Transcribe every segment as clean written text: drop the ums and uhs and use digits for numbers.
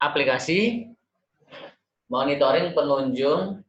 aplikasi monitoring pengunjung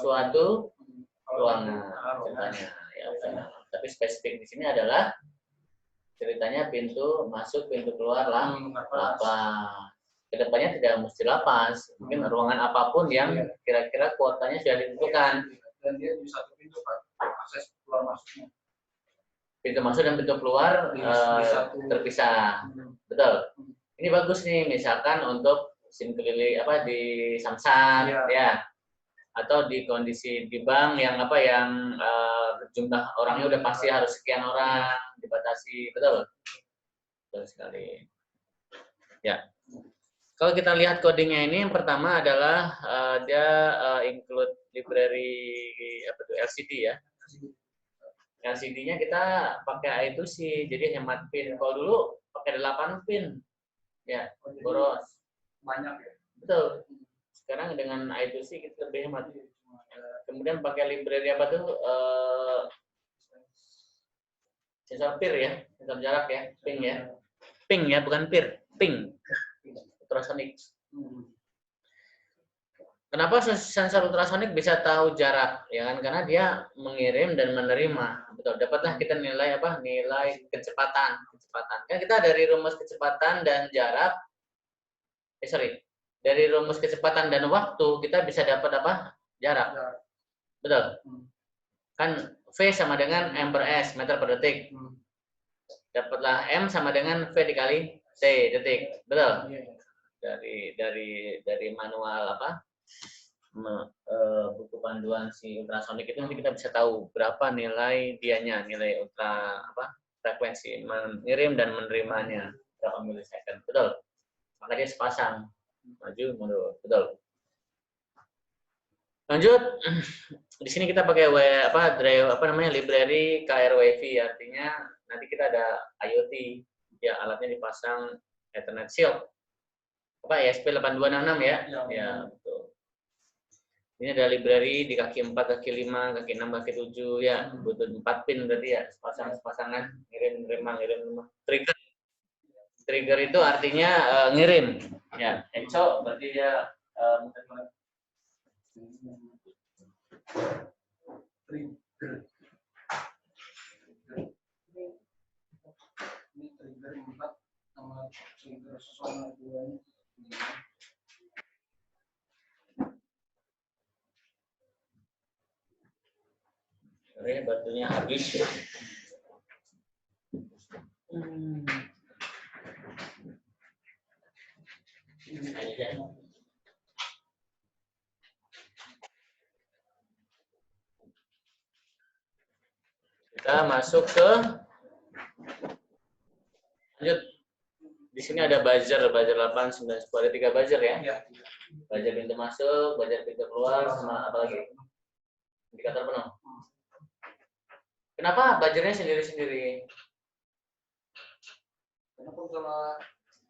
suatu ruangan contohnya ya. Tapi spesifik di sini adalah ceritanya pintu masuk, pintu keluar lapas. Kedepannya tidak mesti lapas, mungkin ruangan apapun yang kira-kira kuotanya sudah ditentukan. Dan dia di satu pintu Pak, akses keluar masuknya. Pintu masuk dan pintu keluar terpisah, betul. Ini bagus nih, misalkan untuk SIM keliling apa di Samsat ya, atau di kondisi di bank yang apa yang jumlah orangnya udah pasti harus sekian orang, dibatasi, betul, betul sekali. Ya, kalau kita lihat codingnya ini, yang pertama adalah dia include library apa tuh LCD ya. LCD-nya kita pakai I2C, jadi hemat pin. Kalau dulu pakai 8 pin, ya boros. Banyak ya. Betul. Sekarang dengan I2C kita lebih hemat. Kemudian pakai library apa tuh? Sensor PIR ya, sensor jarak ya, ping ya. Ping ya, bukan PIR, ping. Ultrasonic. Kenapa sensor ultrasonik bisa tahu jarak? Ya kan, karena dia mengirim dan menerima. Betul. Dapatlah kita nilai apa? Nilai kecepatan. Kan kita dari rumus kecepatan dan jarak. Dari rumus kecepatan dan waktu kita bisa dapat apa? Jarak. Betul. Kan V sama dengan M per S, meter per detik. Dapatlah M sama dengan V dikali T, detik. Betul. Dari manual apa? Buku panduan si ultrasonik itu nanti kita bisa tahu berapa nilai dianya, nilai ultra apa frekuensi mengirim dan menerimanya berapa milisecond, betul. Maka dia sepasang maju mundur, betul. Lanjut, di sini kita pakai drive library KRWV, artinya nanti kita ada IoT ya, alatnya dipasang Ethernet Shield apa ESP8266 ya, ya betul. Ini ada library di kaki 4, kaki 5, kaki 6, kaki 7 ya, butuh 4 pin berarti ya, sepasangan ngirim nerima. Trigger itu artinya ngirim ya. Echo berarti dia Trigger. Ini trigger 4 sama trigger sonar 2. Ini batunya habis ya. Kita masuk ke lanjut. Di sini ada buzzer 8, 9, 10, ada 3 buzzer ya. Buzzer pintu masuk, buzzer pintu keluar, sama apa lagi? Indikator penuh. Kenapa buzzernya sendiri-sendiri? Kenapa kalau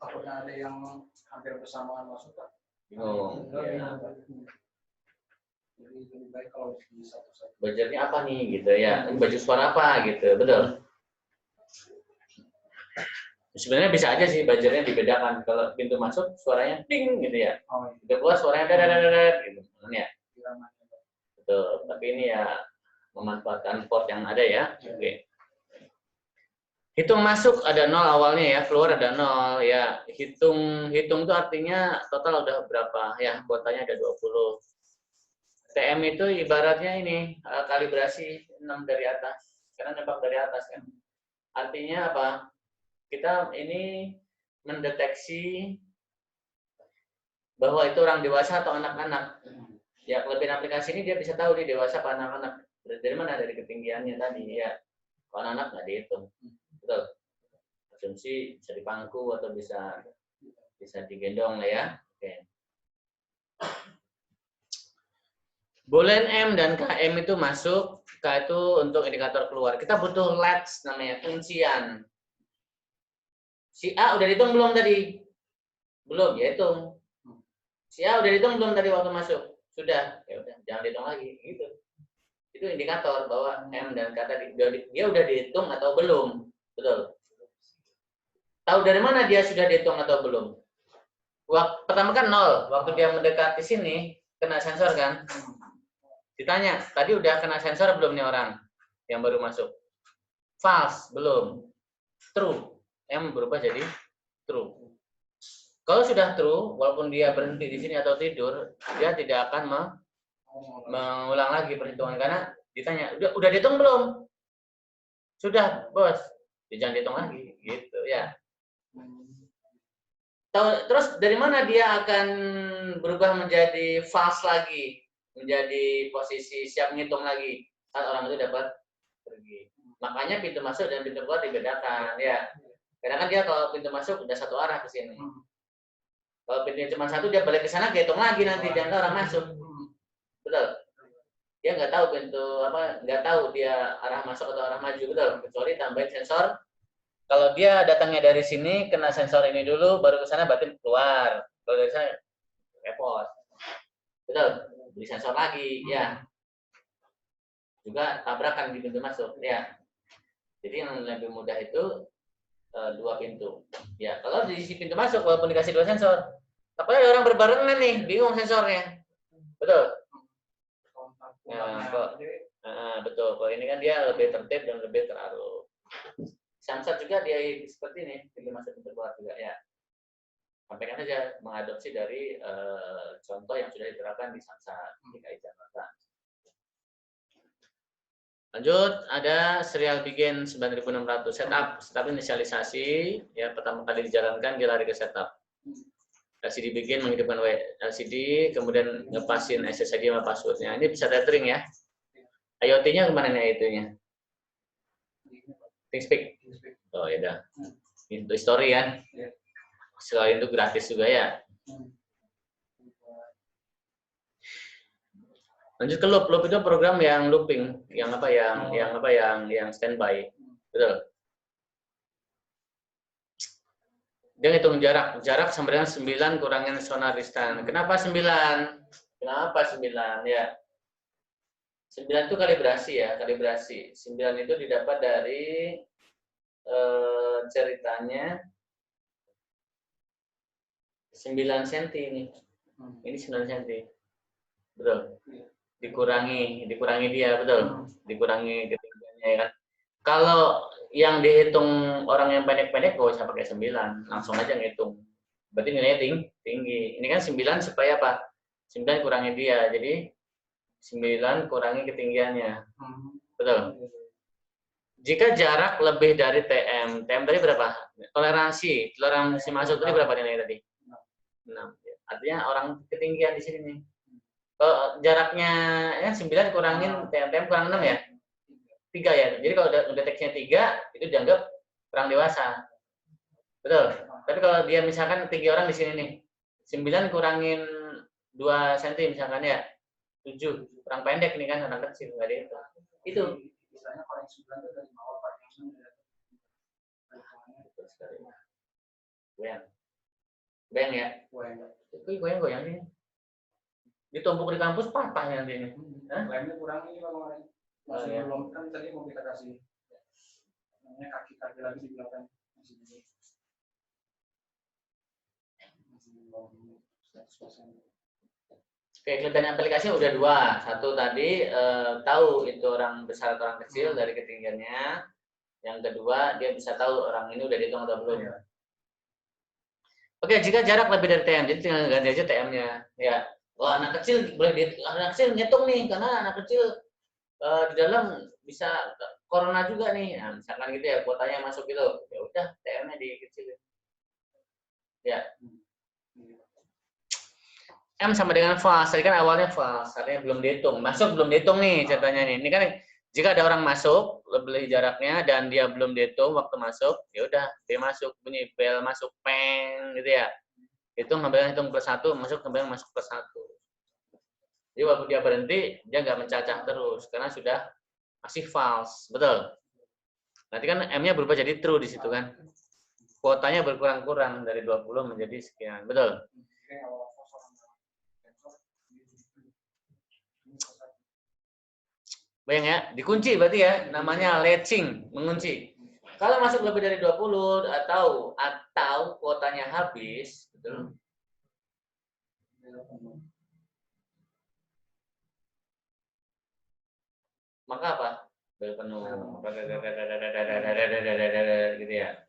takutnya ada yang hampir bersamaan masuk Pak? Bingung. Ya. Jadi lebih baik kalau di satu-satu. Buzzernya apa nih gitu ya? Baju suara apa gitu, betul. Sebenarnya bisa aja sih buzzernya dibedakan. Kalau pintu masuk suaranya ding gitu ya. Pintu keluar suaranya dadadadad gitu. Ya. Betul. Tapi ini ya memanfaatkan port yang ada ya. Oke. Hitung masuk ada 0 awalnya ya, keluar ada 0 ya. Hitung itu artinya total udah berapa ya? Kuotanya ada 20. TM itu ibaratnya ini kalibrasi 6 dari atas. Karena nembak dari atas kan. Artinya apa? Kita ini mendeteksi bahwa itu orang dewasa atau anak-anak. Ya, kelebihan aplikasi ini dia bisa tahu dia dewasa atau anak-anak. Dari mana? Dari ketinggiannya tadi ya. Kalau anak nggak dihitung. Betul. Asumsi bisa dipangku atau bisa digendong lah ya. Oke. Bolen M dan KM itu masuk, K itu untuk indikator keluar. Kita butuh LEDs namanya, kuncian. Si A udah dihitung belum tadi? Belum, ya hitung. Si A udah dihitung belum tadi waktu masuk? Sudah, ya udah, jangan dihitung lagi, gitu. Itu indikator bahwa M dan K tadi dia udah dihitung atau belum, betul. Tahu dari mana dia sudah dihitung atau belum? Pertama kan 0, waktu dia mendekati sini kena sensor kan. Ditanya, tadi udah kena sensor belum nih orang yang baru masuk? False, belum. True, M berubah jadi true. Kalau sudah true, walaupun dia berhenti di sini atau tidur, dia tidak akan mengulang lagi perhitungan karena ditanya, udah dihitung belum? Sudah, bos. Jangan dihitung lagi, gitu ya. Terus dari mana dia akan berubah menjadi false lagi, menjadi posisi siap ngitung lagi saat orang itu dapat pergi. Makanya pintu masuk dan pintu keluar dibedakan, ya. Karena kan dia kalau pintu masuk udah satu arah ke sini. Kalau pintunya cuma satu, dia balik ke sana, dia hitung lagi nanti dan orang masuk. Betul. Dia nggak tahu nggak tahu dia arah masuk atau arah maju, betul. Kecuali tambahin sensor. Kalau dia datangnya dari sini, kena sensor ini dulu, baru ke sana batin keluar. Kalau dari sana, repot. Betul, beli sensor lagi, ya. Juga tabrakan di pintu masuk, ya. Jadi yang lebih mudah itu 2 pintu. Ya, kalau di sisi pintu masuk, walaupun dikasih 2 sensor, tapi ada orang berbarengan nih, bingung sensornya. Betul. Nah, betul. Kalau ini kan dia lebih tertib dan lebih terarah. Samsat juga dia seperti ini, pintu masuk pintu keluar juga ya. Sampaikan saja mengadopsi dari contoh yang sudah diterapkan di Samsat DKI Jakarta. Lanjut, ada serial begin 9600 setup inisialisasi ya, pertama kali dijalankan dia lari ke setup. LCD begin menghidupkan LCD, kemudian ngepasin SSID sama passwordnya. Ini bisa tethering ya. IoT-nya kemana nih IoT-nya? ThinkSpeak. Oh ya udah. Itu story kan. Selain itu gratis juga ya. Lanjut ke loop. Loop itu program yang looping, yang standby. Betul. Dia ngitung jarak. Jarak sama dengan 9 kurangin sonar distance. Kenapa 9? Kenapa 9 ya? 9 itu kalibrasi ya, kalibrasi. 9 itu didapat dari ceritanya 9 cm ini. Ini 9 cm. Betul. Dikurangi dia, betul. Dikurangi ketinggiannya ya kan. Kalau yang dihitung orang yang pendek-pendek gak usah pakai 9, langsung aja ngitung. Berarti nilainya tinggi. Ini kan 9 supaya apa? 9 kurangi dia. Jadi 9 kurangi ketinggiannya. Betul. Jika jarak lebih dari TM tadi berapa? Toleransi masuk tadi berapa nilainya tadi? 6. Artinya orang ketinggian di sini nih. Kalau jaraknya ya 9 kurangin TM kurang 6 ya? 3 ya. Jadi kalau deteksinya 3 itu dianggap kurang dewasa. Betul. Tapi kalau dia misalkan tinggi orang di sini nih. 9 kurangin 2 cm misalkan ya. 7, kurang pendek nih kan, anak kecil nggak dihitung. Itu. Misalnya kalau yang 9 itu dari bawah Pak, yang betul sekali. Goyang ya? Goyang ini. Ditumpuk di kampus patah nanti ini. Goyangnya kurang ini Pak kemarin. Masih belum, kan tadi mau kita kasih. Namanya kaki-kaki lagi di belakang. Masih belum 100%. Oke, kelihatan aplikasinya udah 2. Satu tadi tahu itu orang besar atau orang kecil dari ketinggiannya. Yang kedua, dia bisa tahu orang ini udah dihitung atau belum. Oke, jika jarak lebih dari TM, jadi tinggal ganti aja TM-nya. Ya, wah anak kecil anak kecil ngitung nih, karena anak kecil di dalam bisa corona juga nih. Nah, misalkan gitu ya, kuotanya masuk gitu. Ya udah, TM-nya dikecilin. Ya. M sama dengan false, tadi kan awalnya false, artinya belum dihitung. Masuk belum dihitung nih ceritanya nih. Ini kan jika ada orang masuk lebih jaraknya dan dia belum dihitung waktu masuk, ya udah dia masuk, bunyi bel masuk peng gitu ya. Hitung hitung +1, masuk +1. Jadi waktu dia berhenti dia nggak mencacah terus karena sudah masih false, betul. Nanti kan M-nya berubah jadi true di situ kan. Kuotanya berkurang-kurang dari 20 menjadi sekian, betul. Bayang ya, dikunci berarti ya, namanya latching, mengunci. Kalau masuk lebih dari 20 atau kuotanya habis, betul. Maka apa? Bel penuh. Gitu ya.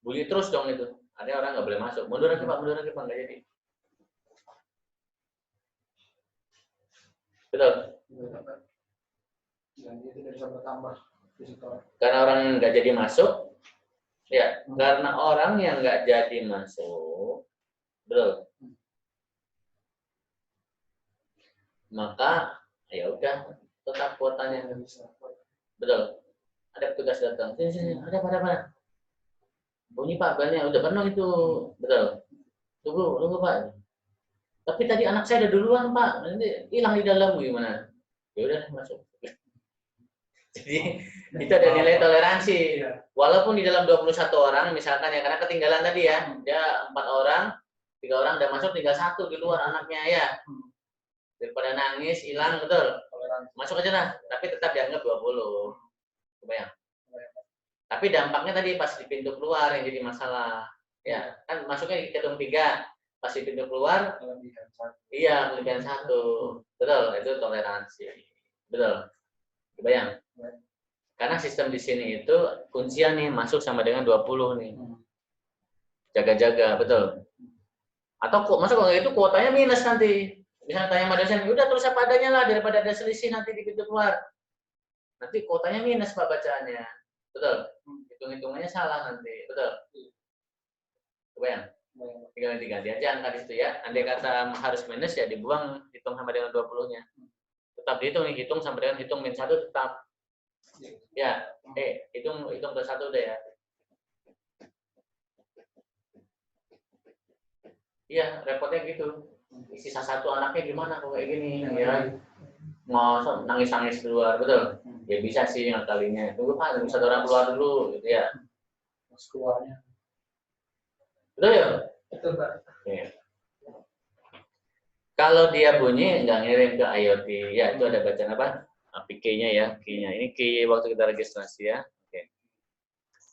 Bunyi terus dong itu. Ada orang nggak boleh masuk. Mundur lagi Pak, nggak jadi. Betul. Dan dia tidak bisa bertambah visitor. Karena orang nggak jadi masuk, ya. Karena orang yang nggak jadi masuk, betul. Maka ya udah tetap kuotanya. Betul. Ada petugas datang. Sini, ada apa? Bunyi Pak, bannya udah penuh itu. Betul. Tunggu Pak. Tapi tadi anak saya udah duluan Pak, nanti hilang di dalam gimana? Ya udah masuk. Jadi itu ada nilai toleransi. Walaupun di dalam 21 orang misalkan ya, karena ketinggalan tadi ya, dia 4 orang, 3 orang udah masuk, tinggal 1 di luar anaknya ya. Daripada nangis, hilang, betul. Masuk aja lah, tapi tetap dianggap 20. Kebayang? Tapi dampaknya tadi pas di pintu keluar yang jadi masalah. Ya, kan masuknya hitung 3. Pas di pintu keluar, iya, kelebihan 1. Betul, itu toleransi. Betul. Kebayang? Karena sistem di sini itu kuncian nih, masuk sama dengan 20 nih. Jaga-jaga, betul. Atau kok masuk kalau itu kuotanya minus nanti. Misalnya tanya sama dosen, udah tulis apa adanya lah daripada ada selisih nanti di pintu keluar. Nanti kuotanya minus Pak bacaannya. Betul. Hitung-hitungannya salah nanti. Betul. Kebayang? Tinggal diganti aja angka di situ ya. Andai kata harus minus ya dibuang, hitung sama dengan 20-nya. Tetap dihitung nih, hitung sama dengan hitung min 1 tetap. Ya, hitung plus 1 udah ya. Iya, repotnya gitu. Sisa 1 anaknya gimana kalau kayak gini ya. Mau nangis-nangis keluar, betul. Ya bisa sih ngakalinya. Tunggu Pak, 1 orang keluar dulu gitu ya. Mas keluarnya. Betul ya? Betul, Pak. Ya. Kalau dia bunyi nggak ngirim ke IoT, ya itu ada bacaan apa? Key-nya ya, key-nya. Ini key waktu kita registrasi ya. Oke.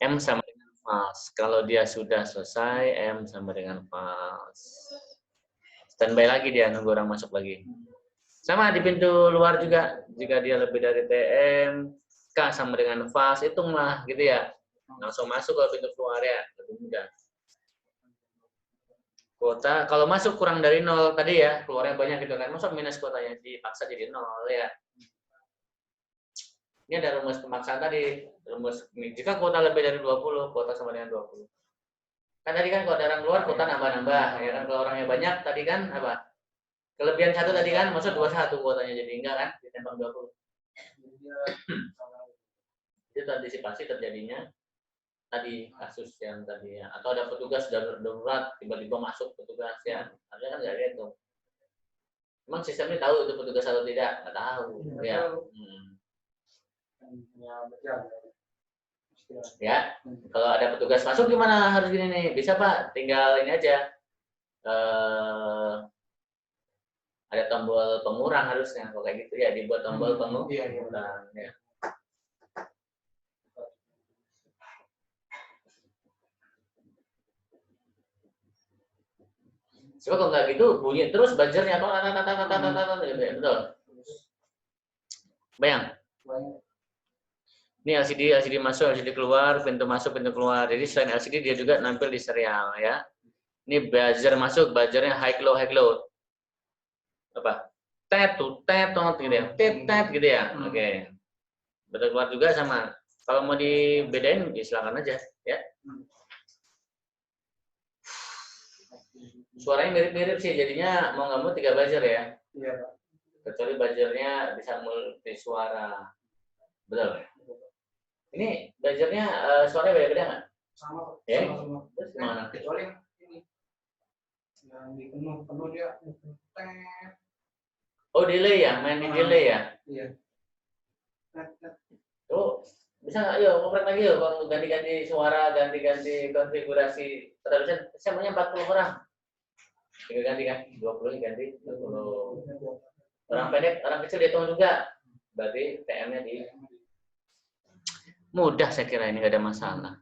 M sama dengan false. Kalau dia sudah selesai, M sama dengan false. Standby lagi dia, nunggu orang masuk lagi. Sama di pintu luar juga, jika dia lebih dari TM, K sama dengan false, hitunglah gitu ya. Langsung masuk ke pintu keluar ya, lebih mudah. Kuota, kalau masuk kurang dari 0 tadi ya, keluarnya banyak gitu kan, masuk minus kuotanya, dipaksa jadi 0 ya. Ini ada rumus pemaksaan tadi, rumus jika kuota lebih dari 20, kuota sama dengan 20. Kan tadi kan kalau ada orang keluar, kuota nambah-nambah, ya kan, kalau orangnya banyak, tadi kan apa? Kelebihan 1 tadi kan, maksud 21 kuotanya, jadi enggak kan, ditembak 20. Itu antisipasi terjadinya tadi kasus yang tadi ya, atau ada petugas darurat tiba-tiba masuk petugas ya, artinya kan nggak gitu. Emang sistemnya tahu itu petugas atau tidak? Nggak tahu ya. Ya, kalau ada petugas masuk gimana harus gini nih? Bisa Pak, tinggal ini aja. Ada tombol pengurang harusnya, kalau kayak gitu ya, dibuat tombol pengurang. Ya. Coba kalau nggak gitu bunyi terus buzzernya betul. Bayang. Ini LCD masuk, LCD keluar, pintu masuk, pintu keluar. Jadi selain LCD dia juga nampil di serial ya. Ini buzzer masuk, buzzernya high low. Apa? Tet gitu ya. Tet gitu ya. Oke. Betul keluar juga sama. Kalau mau dibedain ya silakan aja ya. Suaranya mirip-mirip sih, jadinya mau nggak mau 3 buzzer ya. Iya. Kecuali buzzernya bisa multi suara. Betul. Ini buzzernya suaranya beda-beda nggak? Sama. Ya? Sama. Terus gimana? Kecuali ini. Yang di penuh dia. Oh delay ya, main di delay ya? Iya. Oh bisa nggak? Yuk ngoprek lagi yuk, kalau ganti-ganti suara, ganti-ganti konfigurasi. Terusnya saya maunya 40 orang. Tinggal ganti kan, 20 ganti 20. Orang pendek, orang kecil dihitung juga. Berarti TM-nya di mudah, saya kira ini nggak ada masalah.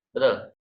Betul?